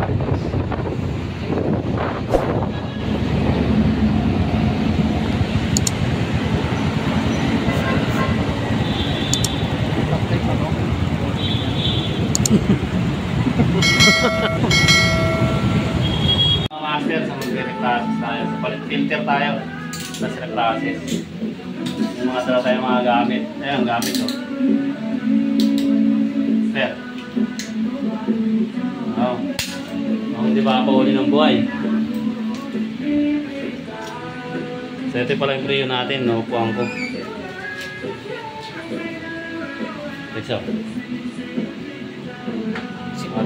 Mga master, sa mag-reclasses tayo. Sa palit filter tayo. Tapos reclasses. Yung mga dala tayo mga gamit. Ayan, gamit o. Fair. Oo. Hindi ba pa uli ng buhay? So ito pala yung preo natin. Naupuan ko. Ito.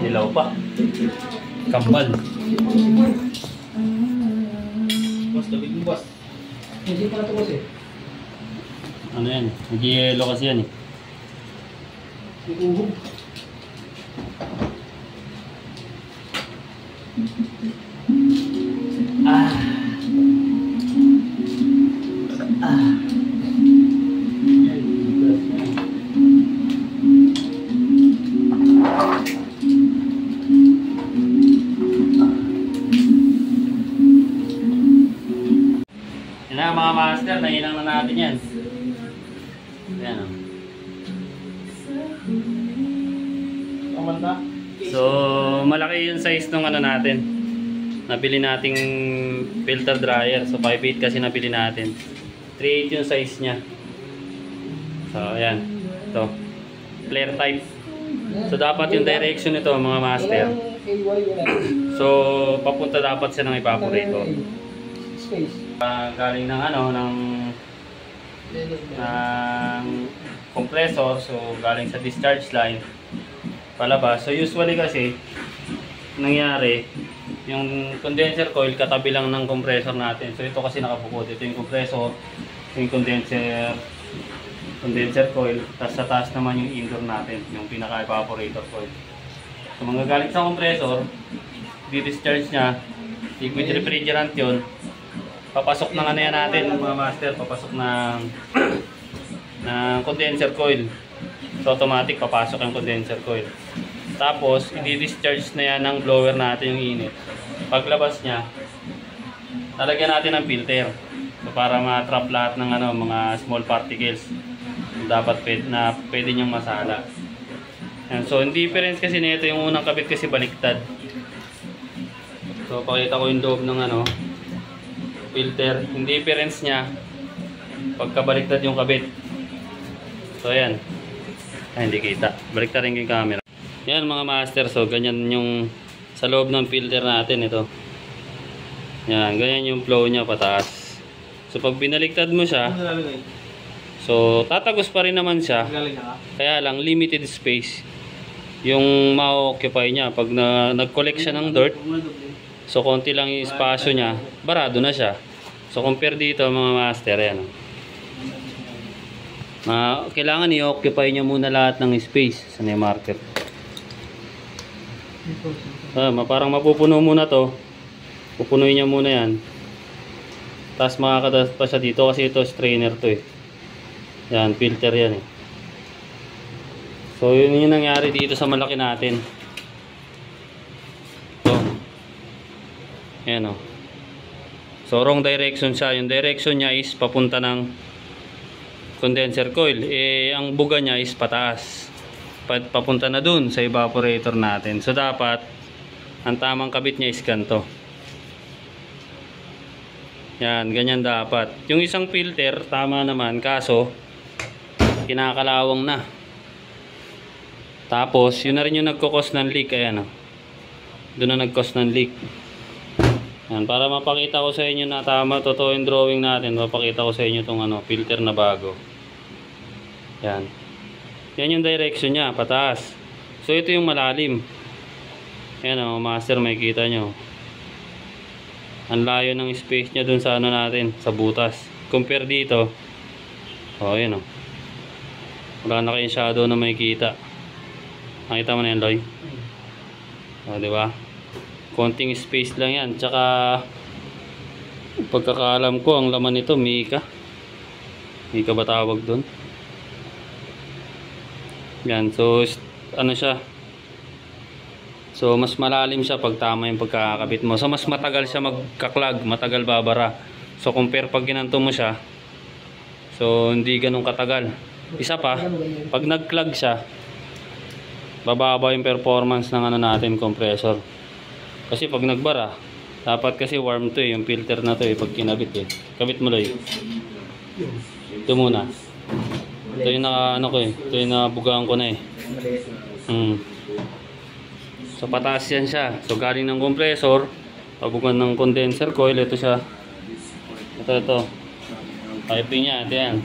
Dilaw pa. Kambal. Boss, labig mo boss. Hindi pa ito boss eh. Ano yan? Nag-yellow kasi yan eh. Uhog. Mga master, nahinang na natin yan. Ayan o. So, malaki yung size ng ano natin. Nabili nating filter dryer. So, 5.8 kasi nabili natin. 3.8 yung size niya. So, ayan. Ito. Flare type. So, dapat yung direction nito mga master. So, papunta dapat siya ng evaporator. Galing ng ano, ng compressor, so galing sa discharge line palabas. So usually kasi nangyari yung condenser coil katabi lang ng compressor natin. So ito kasi nakabukod, ito yung compressor, yung condenser coil, tapos sa taas naman yung indoor natin, yung pinaka evaporator coil. So manggagaling sa compressor, di-discharge nya, liquid refrigerant yun. Papasok na ano yan natin mga master, papasok ng condenser coil. So automatic papasok yung condenser coil. Tapos i-discharge na yan ng blower natin yung init. Paglabas niya, lalagyan natin ng filter. So para ma-trap lahat ng ano, mga small particles dapat pwede niyang masala. Yan. So yung difference kasi nito, yung unang kabit kasi baliktad. So pakita ko yung loob ng ano, filter. Yung difference niya pagkabaliktad yung kabit. So ayan. Ay, hindi kita. Baliktad rin yung camera. Yan mga master. So ganyan yung sa loob ng filter natin ito. Yan. Ganyan yung flow niya pataas. So pag binaliktad mo siya, so tatagos pa rin naman siya. Kaya lang limited space yung ma-occupy niya. Pag nag-collect siya ng dirt, so konti lang yung espasyo niya, barado na siya. So compare dito mga master, yan. Kailangan i-occupy niya muna lahat ng space sa marker. Parang mapupuno muna to. Pupunuin niya muna yan. Tapos makakadas pa siya dito kasi ito strainer to eh. Yan, filter yan eh. So yun yung nangyari dito sa malaki natin. Ayan o. So wrong direction siya. Yung direction niya is papunta ng condenser coil. Ang buga niya is pataas. Papunta na dun sa evaporator natin. So dapat ang tamang kabit niya is ganito. Yan, ganyan dapat. Yung isang filter tama naman, kaso kinakalawang na. Tapos yun na rin yung nagkukos ng leak. Ayan o. Doon na nagkos ng leak. Yan, para mapakita ko sa inyo na tama, totoo yung drawing natin, mapakita ko sa inyo itong ano, filter na bago. Yan. Yan yung direction niya, pataas. So ito yung malalim. Yan o, master, may kita nyo. Ang layo ng space niya dun sa ano natin, sa butas. Compare dito. O, yan o. Wala na kayong shadow na may kita. Nakita mo na yan, Loy? O, diba? Konting space lang yan. Tsaka pagkakaalam ko ang laman nito Mika. Mika ba tawag doon? Yan. So ano siya? So mas malalim siya pag tama yung pagkakabit mo. So mas matagal siya magka-clog, matagal babara. So compare pag ginanto mo siya, so hindi ganun katagal. Isa pa, pag nag-clog siya, bababa yung performance ng ano natin, compressor. Kasi pag nagbara, dapat kasi warm to yung filter na to pag kinabit Kabit mo Loy. Ito muna. Ito yung ano ko ito yung nabugaan ko na So pataas yan siya. So galing ng compressor, pabugan ng condenser coil, ito siya. Ito. Piping niya, ito yan.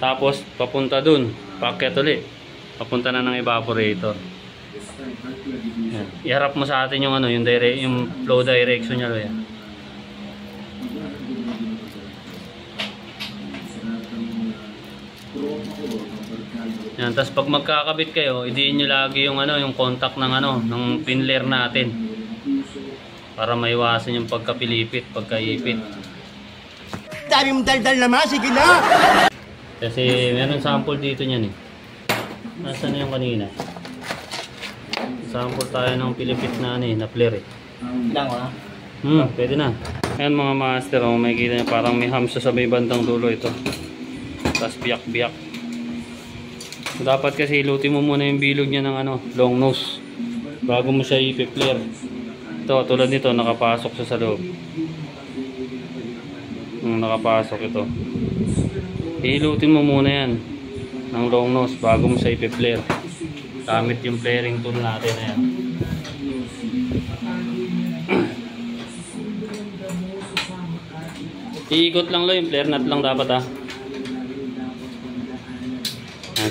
Tapos papunta dun, packet ulit. Papunta na ng evaporator. Yan. Iharap mo sa atin yung ano, yung flow direction niya Loy. Yan, tapos pag magkakabit kayo, idiin nyo lagi yung ano, yung contact ng ano, ng pinler natin. Para maiwasan yung pagkapilipit, pagkaipit. Dami mong daldal naman, sige na! Kasi meron sample dito niyan Nasaan na yung kanina? Sample tayo ng pilipit na ano na flare Lang pwede na. Ayan mga master, makikita nyo parang may hamsa sa may bandang dulo ito. Tapos biyak-biyak. So, dapat kasi ilutin mo muna yung bilog niya ng ano, long nose bago mo siya i-flare. Ito, tulad nito, nakapasok siya sa loob. Nakapasok ito. Ilutin mo muna yan ng long nose bago mo siya i-flare. Gamit yung flaring tool natin na yan. Iikot lang yung flare nut lang dapat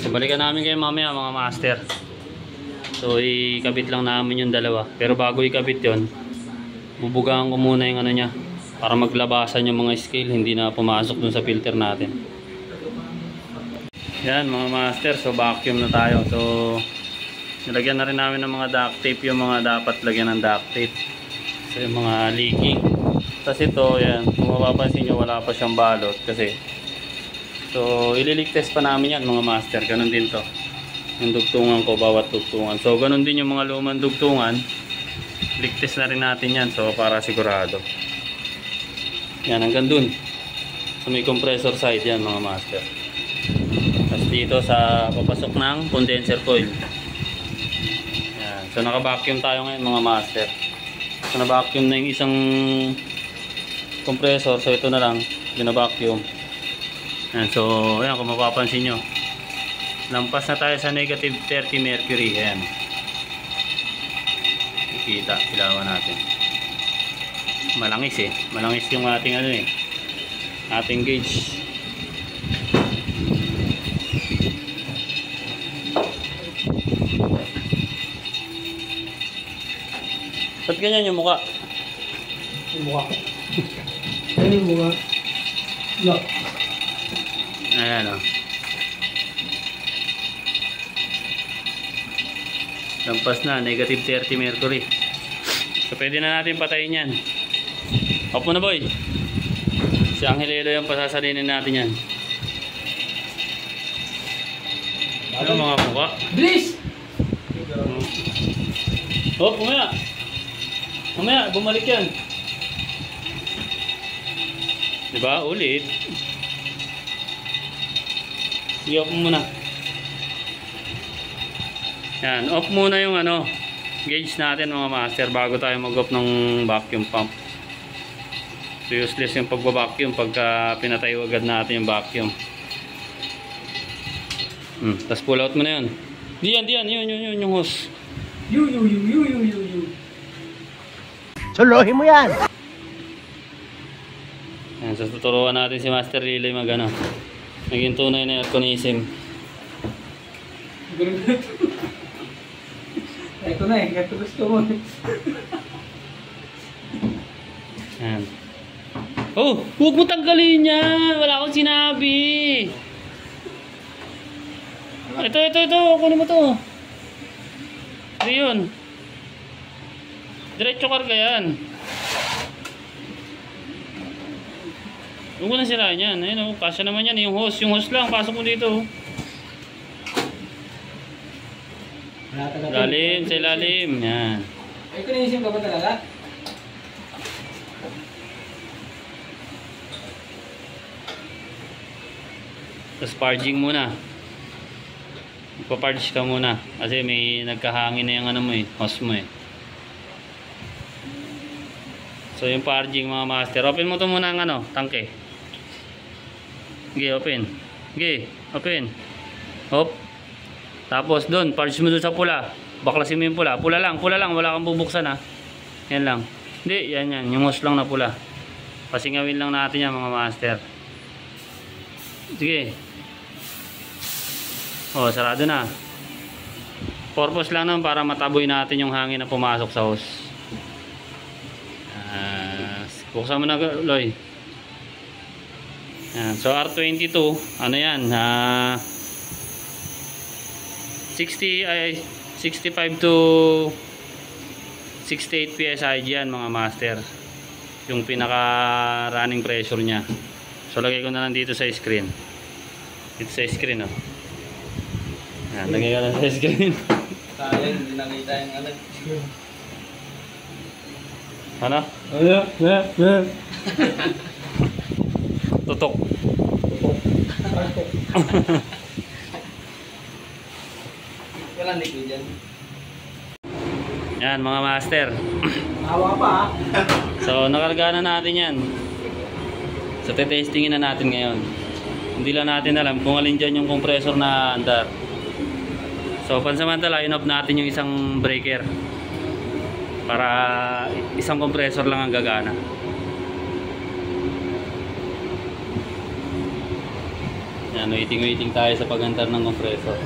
So balikan namin kayo mamaya mga master. So ikabit lang namin yung dalawa. Pero bago ikabit yon, bubugaan ko muna yung ano niya para maglabasan yung mga scale, hindi na pumasok dun sa filter natin. Yan mga master, so vacuum na tayo. So nilagyan na rin namin ng mga duct tape yung mga dapat lagyan ng duct tape. So yung mga leaking. Tapos ito, yan, kung mapapansin nyo wala pa siyang balot kasi so, ililig test pa namin yan mga master. Ganon din to. Yung dugtungan ko, bawat dugtungan. So, ganon din yung mga lumang dugtungan. Lig test na rin natin yan. So, para sigurado. Yan, hanggang dun. So, may compressor side yan mga master. Tapos dito sa papasok ng condenser coil. Yan. So, naka-vacuum tayo ngayon mga master. So, na-vacuum na yung isang compressor. So, ito na lang. Bina-vacuum. Yan, so ayan, kung mapapansin nyo, lampas na tayo sa negative 30 mercury. Ayan, nakikita, ilawan natin. Malangis malangis yung ating ano ating gauge. Ba't ganyan yung mukha? Yung mukha. Ano yung mukha? Look. Ayan lampas na, negative 30 mercury. So pwede na natin patayin yan. Off mo na boy. Si Angelelo yung pasasalinin natin yan. Ano mga mukha? Bilis! Oh, mamaya, bumalik yan. Diba? Ulit. I-off mo muna. Yan, off muna yung ano, gauge natin mga master bago tayo mag-off ng vacuum pump. So useless yung pagba-vacuum pagka pinatay agad natin yung vacuum. Tapos pull out mo na yun. Diyan, yun yung hose. You. Solohin mo yan! Yan, so tuturuan natin si Master Relay mag ano. Naging tunay na airconism. Ito na ito gusto mo. Yan. Oh, huwag mo tanggalin yan. Wala akong sinabi. Ito. Kunin mo to. Ito yun. Diretso karga yan. Huwag mo na sirahan yan. Ayun o, kasya naman yan. Yung hose lang. Pasok mo dito. Lalim, sa ilalim. Yan. Ay, kunisin ka ba talaga? Tapos parging muna. Ipaparge ka muna. Kasi may nagkahangin na yung ano mo eh. Hose mo eh. So yung parging mga master. Open mo to muna ang ano, tangke. Okay, open. Okay, open. Hop. Tapos doon, parge mo doon sa pula. Baklasin mo yung pula. Pula lang. Wala kang bubuksan ha. Yan lang. Hindi, yan. Yung hose lang na pula. Pasingawin lang natin yan mga master. Sige. Oh, sarado na. Purpose lang naman para mataboy natin yung hangin na pumasok sa hose. Buksan mo na, Loy. Yan. So R22, ano yan? 65 to 68 PSI yan mga master. Yung pinaka running pressure nya. So lagay ko na lang dito sa screen. Dito sa screen oh. Yan, lagay ko na sa screen. Sayang, hindi nakita yung ano. Ano? Tutok. Walang liquid dyan. Yan mga master. Awa pa ha. So nakarga na natin yan. So testingin na natin ngayon. Hindi lang natin alam kung alin dyan yung compressor na andar. So pansamantala in-off natin yung isang breaker. Para isang compressor lang ang gagana. Yan, waiting tayo sa pag-andar ng compressor.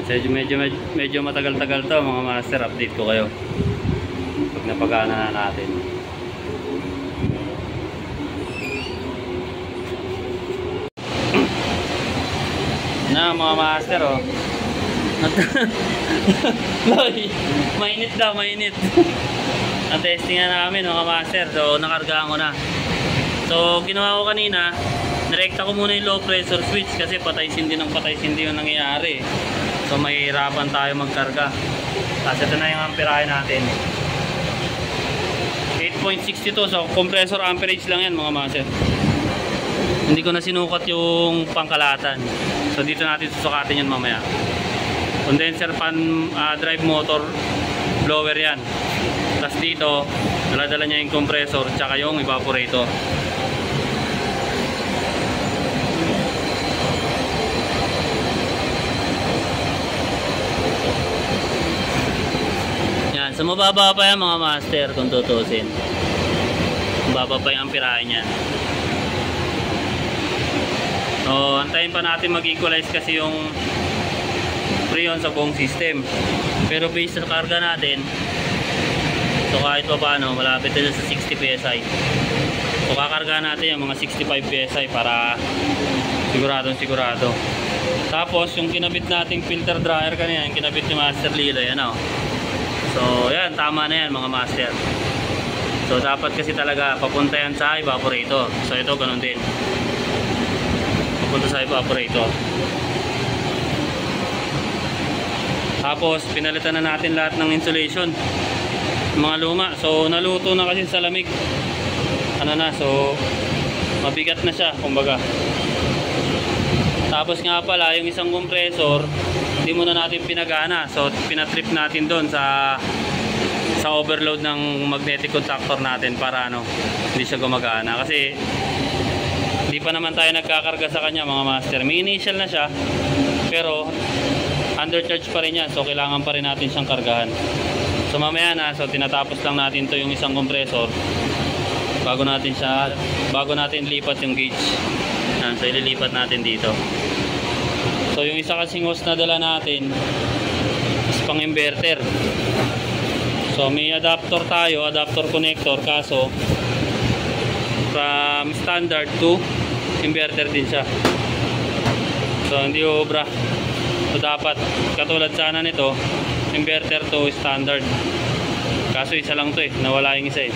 Medyo matagal-tagal to mga master. Update ko kayo pag napagana na natin. Na mga master oh. Loy, mainit daw, mainit. Na-testing na namin mga master. So nakargaan ko na. So ginawa ko kanina, direkta ko muna yung low pressure switch kasi patay-sindi yung nangyayari. So mahihirapan tayo magkarga. Kasi ito na yung amperahe natin. 8.62. So compressor amperage lang yan mga master. Hindi ko na sinukat yung pangkalatan. So dito natin susukatin yan mamaya. Condenser fan drive motor blower yan. Tapos dito dala-dala niya yung compressor tsaka yung evaporator. Yan, so mababa pa yan mga master kung tutusin. Mababa pa yung amperahe niyan. So, antayin pa natin mag-equalize kasi yung freon sa buong system. Pero based sa karga natin, so kahit pa paano, malapit na sa 60 PSI. So, kakarga natin yung mga 65 PSI para sigurado. Tapos, yung kinabit nating filter dryer kanina, yung kinabit ni Master Lilo, yan o. So, yan, tama na yan mga master. So, dapat kasi talaga papunta yan sa evaporator. So, ito ganun din. Punta sa evaporator. Tapos pinalitan na natin lahat ng insulation, mga luma. So naluto na kasi sa lamig. Ano na, so mabigat na siya kumbaga. Tapos nga pala yung isang compressor hindi muna natin pinagana. So pinatrip natin doon sa overload ng magnetic contactor natin para ano, hindi siya gumagana kasi hindi pa naman tayo nagkakarga sa kanya mga master. May initial na siya pero undercharge pa rin yan. So kailangan pa rin natin siyang kargahan. So mamaya na, so tinatapos lang natin to yung isang compressor bago natin lipat yung gauge. Yan, so ililipat natin dito. So yung isa kasing hose na dala natin is pang inverter. So may adapter tayo, adapter connector, kaso from standard to inverter din siya. So hindi obra. So dapat katulad sana nito, inverter to standard. Kaso isa lang to eh, nawala yung isa eh.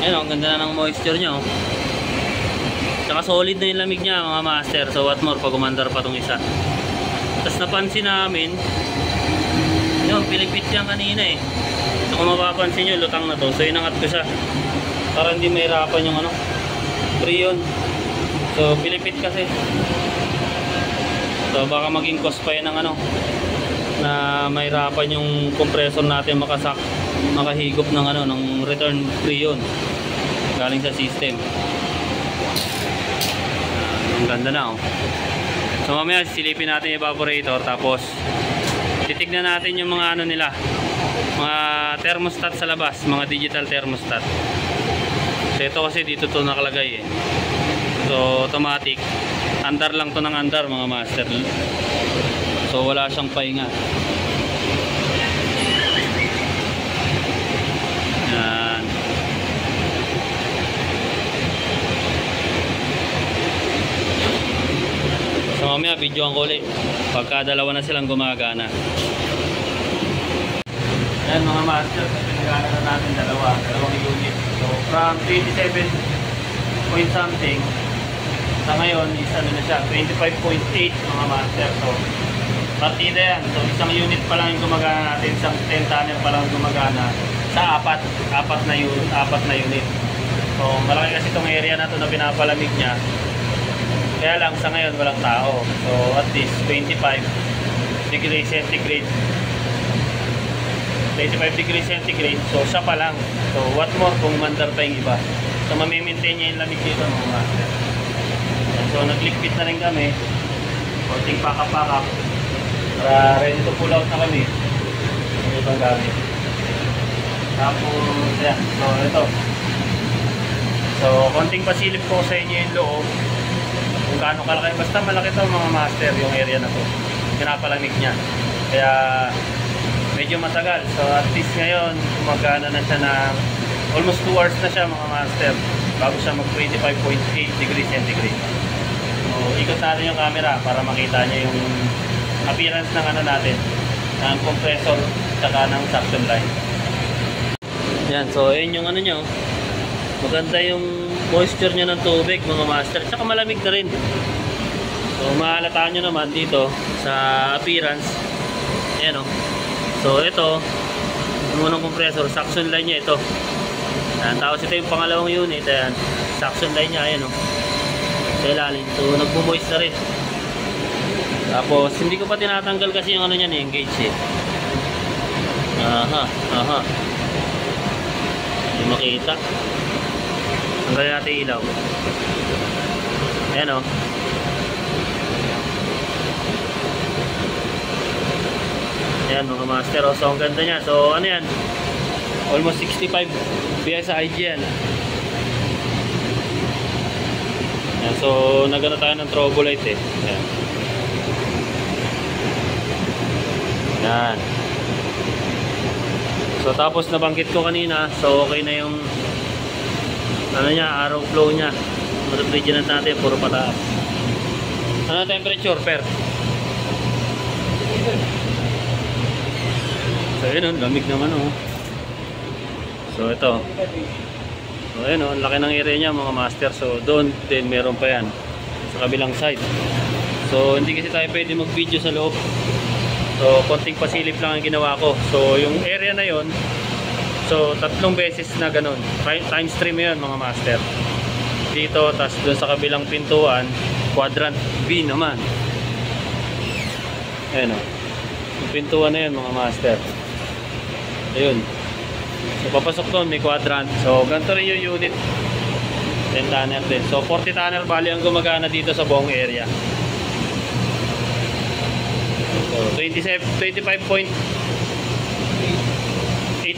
Ayun, ang ganda na ng moisture nya oh. Tsaka solid na yung lamig niya mga master. So what more pag umandar pa tong isa. Tapos napansin namin, yun, pilipit yan kanina eh. So kung mapapansin nyo, lutang na to. So inangat ko siya para hindi mahirapan yung ano, Freon. So pilipit kasi. So baka maging cost pa yan ng ano, na mahirapan yung compressor natin makahigop ng ano, ng return Freon galing sa system. Ang ganda na oh. So mamaya silipin natin yung evaporator, tapos titignan natin yung mga ano nila, mga thermostat sa labas, mga digital thermostat. So ito kasi dito to nakalagay eh. So automatic, andar lang to ng andar mga master. So wala siyang pahinga. Yan. So mamaya videoan ko ulit pagka dalawa na silang gumagana. Yan mga master, pinagana na natin dalawang unit. So from 27 point something sa ngayon is ano na siya, 25.8 mga master. So partida yan. So isang unit pa lang yung gumagana natin, isang 10 tonner pa lang gumagana sa apat na unit. So malaki kasi itong area na to na pinapalamig niya. Kaya lang sa ngayon walang tao. So at least 25 degrees centigrade. 25 degrees centigrade. So siya pa lang. So what more kung mandar pa yung iba. So mamimaintain niya yung lamig dito mga master. So naglikpit na rin kami. Konting pakap-pakap. Para ready to pull out na kami. Yung ibang gamit. Tapos yan. So ito. So konting pasilip ko sa inyo yung loob. Kung gaano kalaki. Basta malaki to mga master yung area na to. Pinapalamig niya. Kaya medyo matagal. So at least ngayon gumagana na siya ng almost 2 hours na siya mga master. Bago siya mag 25.8 degrees centigrade. So ikot natin yung camera para makita niya yung appearance ng ano natin, ng compressor tsaka ng suction line. Yan, so yun yung ano nyo. Maganda yung moisture niya ng tubig mga master. Tsaka malamig na rin. So mahalataan nyo naman dito sa appearance. Ayan o. So ito, yung unang compressor, suction line niya ito. Ayan, tapos ito yung pangalawang unit. Ayan, suction line niya, ayan o. Sa ilalim. So nagpo-moist na rin. Tapos hindi ko pa tinatanggal kasi yung ano niyan eh, yung gauge eh. Aha. Hindi makita. Tanggalin natin ilaw. Ayan o. Ayan mga master. So ang ganda niya. So ano yan? Almost 65 PSI yan. Ayan, so nagano tayo ng trouble light eh. Ayan. Yan. So tapos nabanggit ko kanina, so okay na yung ano niya, arrow flow niya. Refrigerant natin, puro pataas. Ano temperature, per? So yun, lamig naman oh. So ito. So yun, ang laki ng area niya mga master. So doon din meron pa yan sa kabilang side. So hindi kasi tayo pwede mag video sa loob. So konting pasilip lang ang ginawa ko. So yung area na yon, so 3 beses na ganun. Times 3 yun mga master. Dito, tas doon sa kabilang pintuan, quadrant B naman. Ayan o. Yung pintuan na yun mga master. Ayun. So papasok doon, may quadrant. So ganito rin yung unit. 10 tonner din. So 40 tonner bali ang gumagana dito sa buong area. So 25.8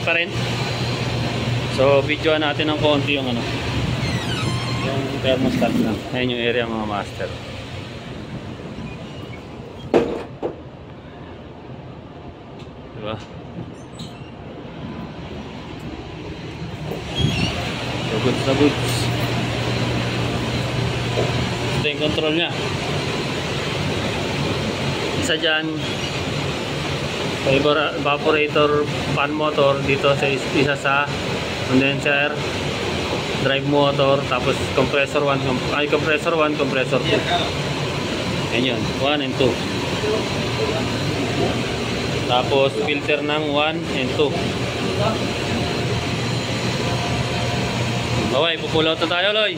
pa rin. So videoan natin ng konti yung ano, yung thermostat lang. Ayan yung area mga master. Diba? So goods na goods. Ito yung control nya. Isa dyan, evaporator fan motor dito sa isa sa condenser. drive motor, tapos compressor 1, compressor 1, compressor 2. Yan yun, 1 and 2. Tapos filter ng 1 and 2. Okay, pupull out na tayo, Loy.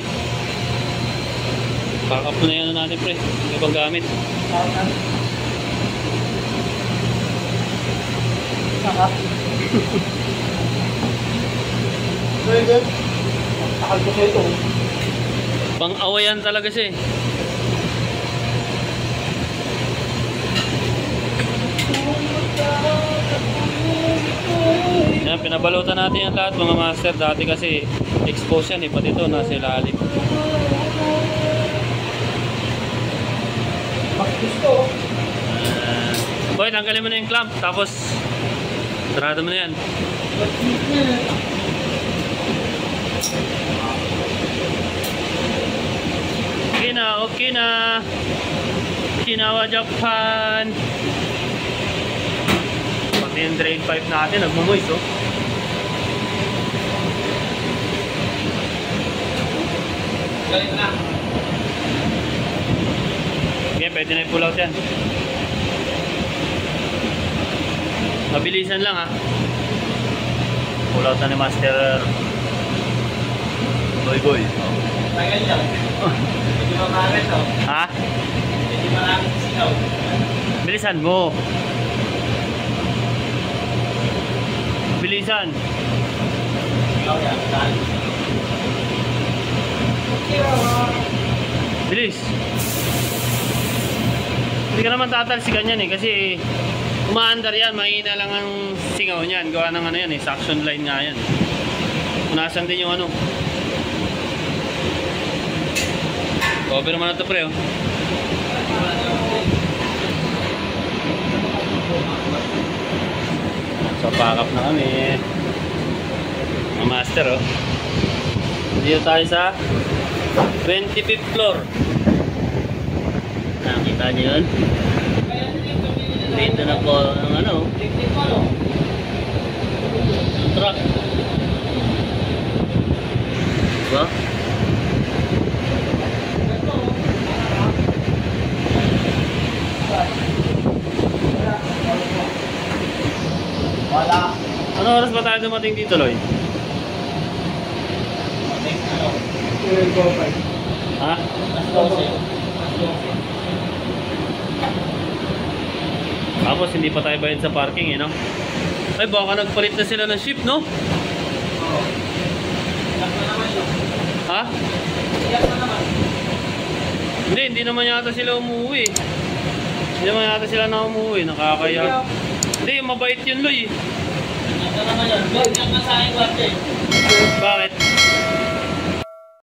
Pack up na yan natin, pre. Hindi pang gamit. Sakap. Pwede. Takal ko ito. Pang-awayan talaga siya eh. Yan, pinabalutan natin yan lahat mga master. Dati kasi expose yan eh. Pati ito nasa ilalim. Gusto. Boy, tanggalin mo na yung clamp. Tapos sarado mo na yan. Okay na, okay na. Okinawa, Japan. Pati yung drain pipe natin, nagmumoist oh. Galit na. Okay, pwede na i-pull out yan. Mabilisan lang ha. Pull out na ni Master Boy. Tagal lang. Hindi mamarami to. Ha? Hindi marami sinaw. Bilisan mo. Bilisan. Ikaw yan. Dahil. Bilis. Hindi ka naman tatalsikan yan eh kasi umaandar yan, mahina lang ang singaw niyan. Gawa ng ano yan eh, suction line nga yan. Punasan din yung ano. Cover naman na ito pre oh. So pack up na kami. Mga master oh. Dito tayo sa 25th floor. Nakita niyo yun? Dito na po ang ano, ang truck. Diba? Wala. Ano oras ba tayo dumating dito, Loy? Ha? Tapos hindi pa tayo bayad sa parking eh, no? Ay baka nagpalit na sila ng ship, no? Ha? Hindi naman yata sila umuwi. Hindi naman yata sila na umuwi, nakakaya. Hindi, mabait yun, Loy. Ito naman yun. Huwag niyang masahin ko ate. Bakit?